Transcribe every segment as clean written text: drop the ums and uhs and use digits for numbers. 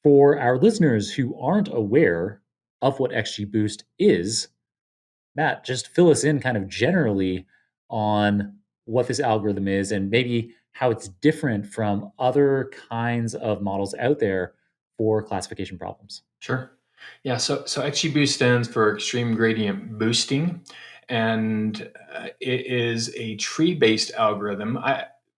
For our listeners who aren't aware of what XGBoost is, Matt, just fill us in kind of generally on what this algorithm is and maybe how it's different from other kinds of models out there for classification problems. Sure. Yeah, so XGBoost stands for extreme gradient boosting, and it is a tree-based algorithm.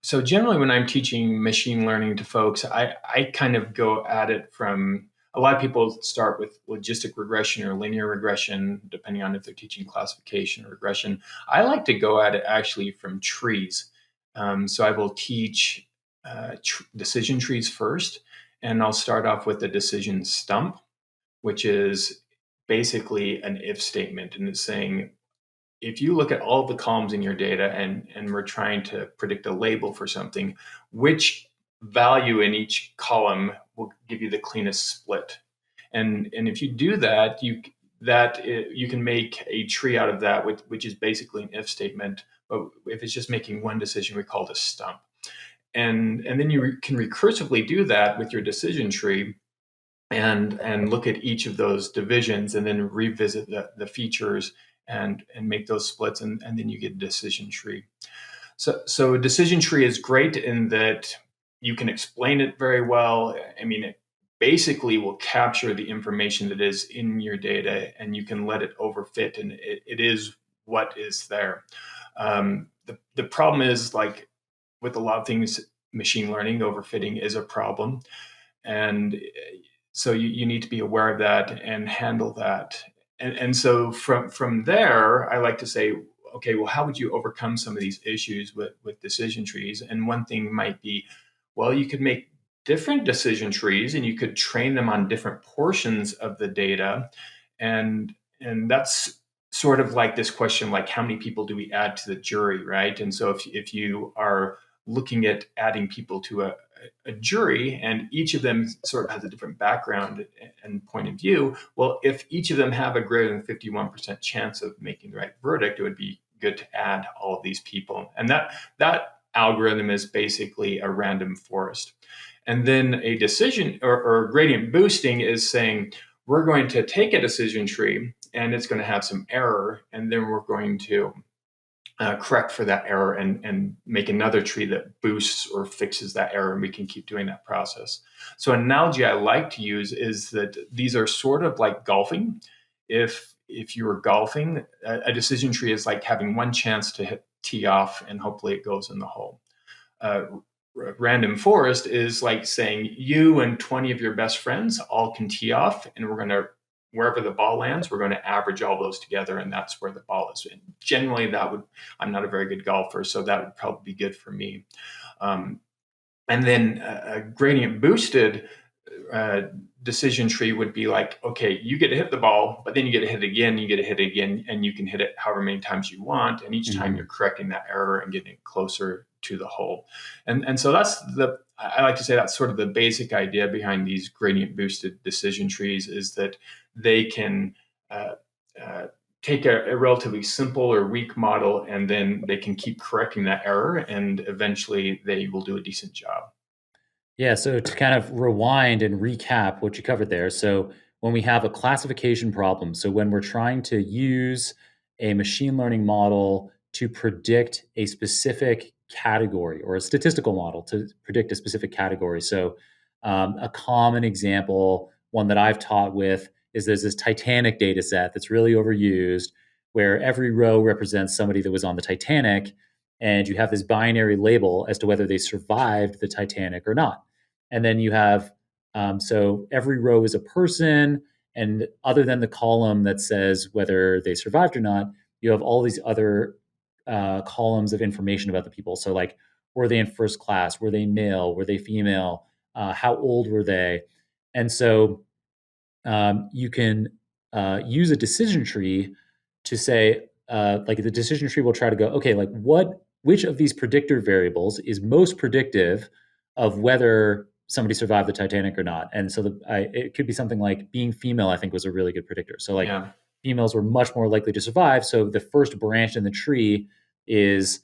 So generally, when I'm teaching machine learning to folks, I kind of go at it from a lot of people start with logistic regression or linear regression, depending on if they're teaching classification or regression. I like to go at it actually from trees. So I will teach decision trees first, and I'll start off with the decision stump, which is basically an if statement, and it's saying, if you look at all of the columns in your data and we're trying to predict a label for something, which value in each column will give you the cleanest split? And if you do that, you can make a tree out of that, which is basically an if statement. But if it's just making one decision, we call it a stump. And then you can recursively do that with your decision tree and look at each of those divisions and then revisit the features and make those splits, and then you get a decision tree. So a decision tree is great in that you can explain it very well. I mean, it basically will capture the information that is in your data, and you can let it overfit, and it is what is there. The problem is, like with a lot of things, machine learning, overfitting is a problem. And so you need to be aware of that and handle that. And so from there, I like to say, okay, well, how would you overcome some of these issues with decision trees? And one thing might be, well, you could make different decision trees and you could train them on different portions of the data. And that's sort of like this question, like how many people do we add to the jury, right? And so if you are looking at adding people to a jury, and each of them sort of has a different background and point of view, well, if each of them have a greater than 51% chance of making the right verdict, it would be good to add all of these people. And that algorithm is basically a random forest. And then a decision or gradient boosting is saying, we're going to take a decision tree and it's going to have some error, and then we're going to correct for that error and make another tree that boosts or fixes that error, and we can keep doing that process. So an analogy I like to use is that these are sort of like golfing. If you were golfing, a decision tree is like having one chance to hit tee off, and hopefully it goes in the hole. Random forest is like saying you and 20 of your best friends all can tee off, and we're going to, wherever the ball lands, we're going to average all those together, and that's where the ball is. And generally, I'm not a very good golfer, so that would probably be good for me. And then a gradient boosted decision tree would be like, okay, you get to hit the ball, but then you get to hit it again, you get to hit it again, and you can hit it however many times you want. And each time you're correcting that error and getting it closer to the hole. And so I like to say that's sort of the basic idea behind these gradient boosted decision trees, is that they can take a relatively simple or weak model, and then they can keep correcting that error, and eventually they will do a decent job. Yeah, so to kind of rewind and recap what you covered there. So when we have a classification problem, so when we're trying to use a machine learning model to predict a specific category, or a statistical model to predict a specific category. So a common example, one that I've taught with, is there's this Titanic data set that's really overused, where every row represents somebody that was on the Titanic, and you have this binary label as to whether they survived the Titanic or not. And then you have, so every row is a person, and other than the column that says whether they survived or not, you have all these other columns of information about the people. So like, were they in first class? Were they male? Were they female? How old were they? And so you can use a decision tree to say, like the decision tree will try to go, okay, like which of these predictor variables is most predictive of whether somebody survived the Titanic or not? And so it could be something like being female, I think, was a really good predictor. So like females were much more likely to survive. So the first branch in the tree is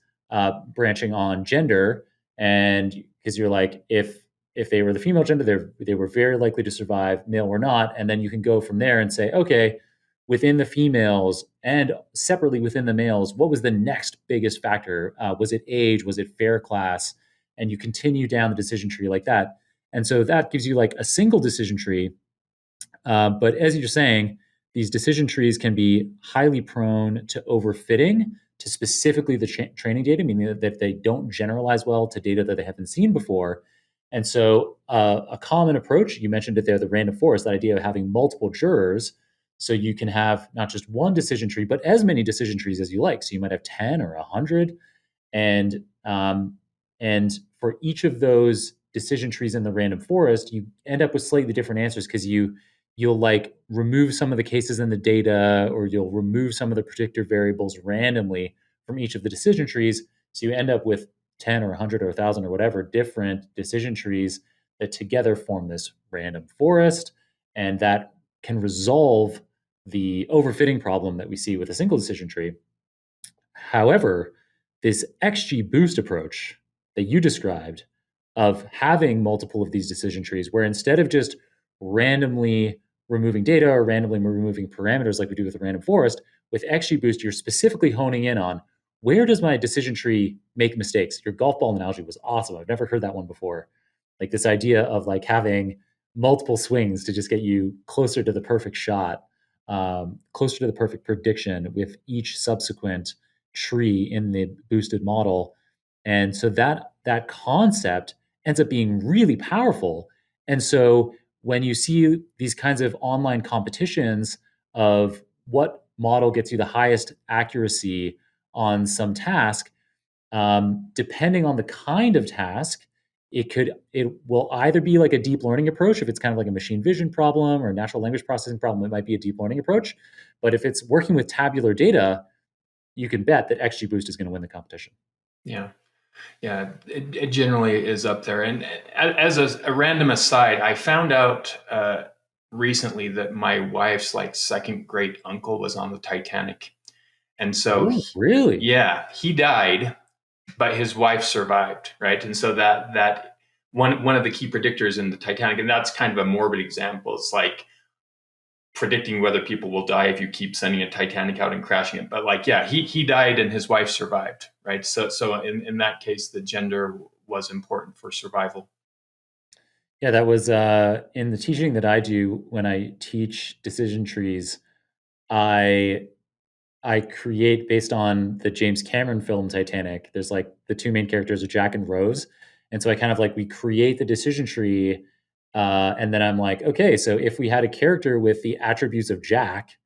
branching on gender. And because you're like, if if they were the female gender, they were very likely to survive, male or not. And then you can go from there and say, okay, within the females and separately within the males, what was the next biggest factor? Was it age? Was it fair class? And you continue down the decision tree like that. And so that gives you like a single decision tree. But as you're saying, these decision trees can be highly prone to overfitting to specifically the training data, meaning that they don't generalize well to data that they haven't seen before. And so, a common approach, you mentioned it there, the random forest, that idea of having multiple jurors. So you can have not just one decision tree, but as many decision trees as you like. So you might have 10 or 100. And and for each of those decision trees in the random forest, you end up with slightly different answers because you'll like remove some of the cases in the data, or you'll remove some of the predictor variables randomly from each of the decision trees. So you end up with 10 or 100 or 1,000 or whatever different decision trees that together form this random forest. And that can resolve the overfitting problem that we see with a single decision tree. However, this XGBoost approach that you described of having multiple of these decision trees, where instead of just randomly removing data or randomly removing parameters like we do with a random forest, with XGBoost, you're specifically honing in on where does my decision tree make mistakes? Your golf ball analogy was awesome. I've never heard that one before. Like this idea of like having multiple swings to just get you closer to the perfect shot, closer to the perfect prediction with each subsequent tree in the boosted model. And so that concept ends up being really powerful. And so when you see these kinds of online competitions of what model gets you the highest accuracy on some task, depending on the kind of task, it will either be like a deep learning approach if it's kind of like a machine vision problem or a natural language processing problem. It might be a deep learning approach, but if it's working with tabular data, you can bet that XGBoost is going to win the competition. Yeah. Yeah, it generally is up there. And as a random aside, I found out recently that my wife's like second great uncle was on the Titanic. And so, Oh, really? yeah, he died, but his wife survived, right? And so that one of the key predictors in the Titanic, and that's kind of a morbid example. It's like predicting whether people will die if you keep sending a Titanic out and crashing it. But like, yeah, he died and his wife survived, right? So in that case, the gender was important for survival. Yeah, that was in the teaching that I do when I teach decision trees. I I create based on the James Cameron film Titanic. There's like the two main characters are Jack and Rose, and so I kind of like we create the decision tree, and then I'm like, okay, so if we had a character with the attributes of Jack,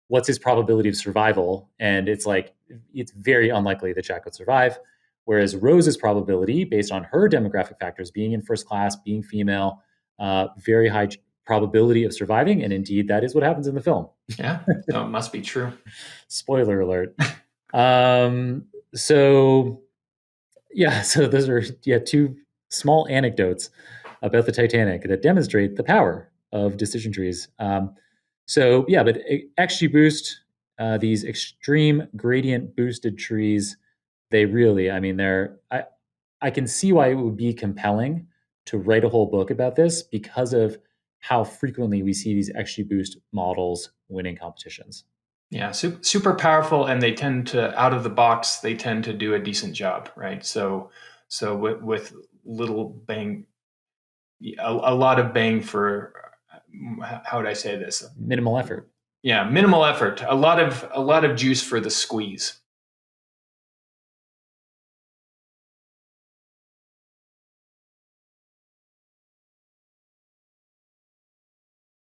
what's his probability of survival? And it's like it's very unlikely that Jack would survive. Whereas Rose's probability, based on her demographic factors, being in first class, being female, very high probability of surviving, and indeed that is what happens in the film. Yeah, so it must be true. Spoiler alert. Um, so yeah, so those are two small anecdotes about the Titanic that demonstrate the power of decision trees. So yeah, but XGBoost, these extreme gradient boosted trees, they really, I mean, I can see why it would be compelling to write a whole book about this because of how frequently we see these XGBoost models winning competitions. Yeah, super powerful, and they tend to out of the box. They tend to do a decent job, right? So with little bang, a lot of bang for how would I say this? Minimal effort. Yeah, minimal effort. A lot of juice for the squeeze.